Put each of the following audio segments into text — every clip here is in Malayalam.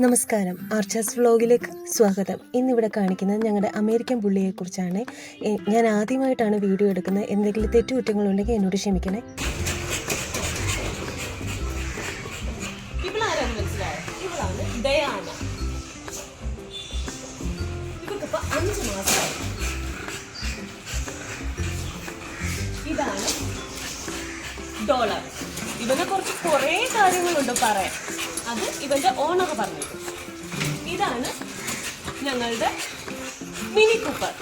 നമസ്കാരം, ആർച്ചേഴ്സ് വ്ലോഗിലേക്ക് സ്വാഗതം. ഇന്നിവിടെ കാണിക്കുന്നത് ഞങ്ങളുടെ അമേരിക്കൻ പുള്ളിയെക്കുറിച്ചാണ്. ഞാൻ ആദ്യമായിട്ടാണ് വീഡിയോ എടുക്കുന്നത്. എന്തെങ്കിലും തെറ്റുകുറ്റങ്ങളുണ്ടെങ്കിൽ എന്നോട് ക്ഷമിക്കണേ. ഇതാണ് ഡോളർ. ഇവനെ കുറിച്ച് കുറേ കാര്യങ്ങളുണ്ട് പറയാൻ. അത് ഇവന്റെ ഓണർ പറഞ്ഞു. ഇതാണ് ഞങ്ങളുടെ മിനി കൂപ്പർ.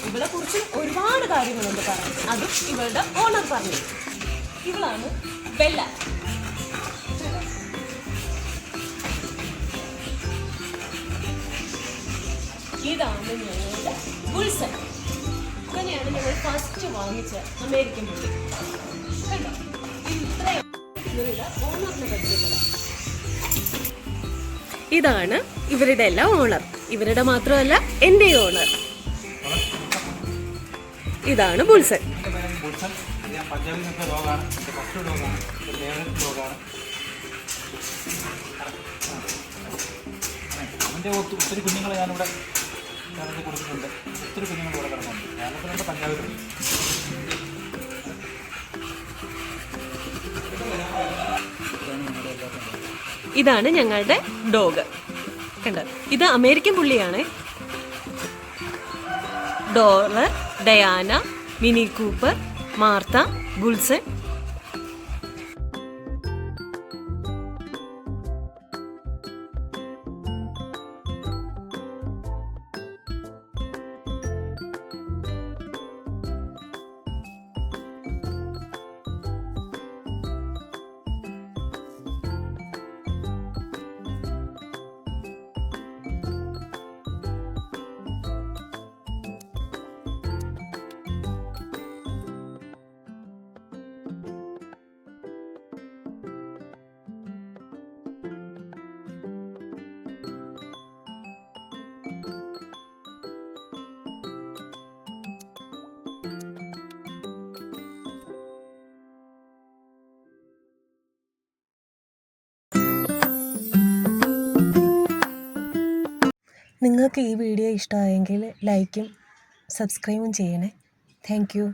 ഇവളെ കുറിച്ച് ഒരുപാട് കാര്യങ്ങളുണ്ട് പറയാൻ. അതും ഇവളുടെ ഓണർ പറഞ്ഞു. ഇവളാണ് ബെല്ല. ഇതാണ് ഞങ്ങളുടെ ബുൾസൺ. ഇങ്ങനെയാണ് ഞങ്ങൾ ഫസ്റ്റ് വാങ്ങിച്ച അമേരിക്കൻ പുള്ളി. കണ്ടോ, ഇത്രയും ഇവരുടെ ഓണറിനെ പറ്റിയതാണ്. ഇതാണ് ഇവരുടെ എല്ലാം ഓണർ. ഇവരുടെ മാത്രമല്ല എൻ്റെ ഓണർ. ഇതാണ് ബുൾസൺ. ഒത്തിരി കുഞ്ഞുങ്ങളെ ഞാനിവിടെ കൊടുത്തിട്ടുണ്ട്. ഒത്തിരി കുഞ്ഞുങ്ങൾ ഇവിടെ കിടന്നുണ്ട്. കേരളത്തിലുണ്ട്, പഞ്ചാബിലുണ്ട്. ഇതാണ് ഞങ്ങളുടെ ഡോഗ്. കണ്ടോ, ഇത് അമേരിക്കൻ പുള്ളിയാണ്. Dollar, Diana, Mini Cooper, Martha, Bulson. നിങ്ങൾക്ക് ഈ വീഡിയോ ഇഷ്ടമായെങ്കിൽ ലൈക്കും സബ്സ്ക്രൈബും ചെയ്യണേ. Thank U.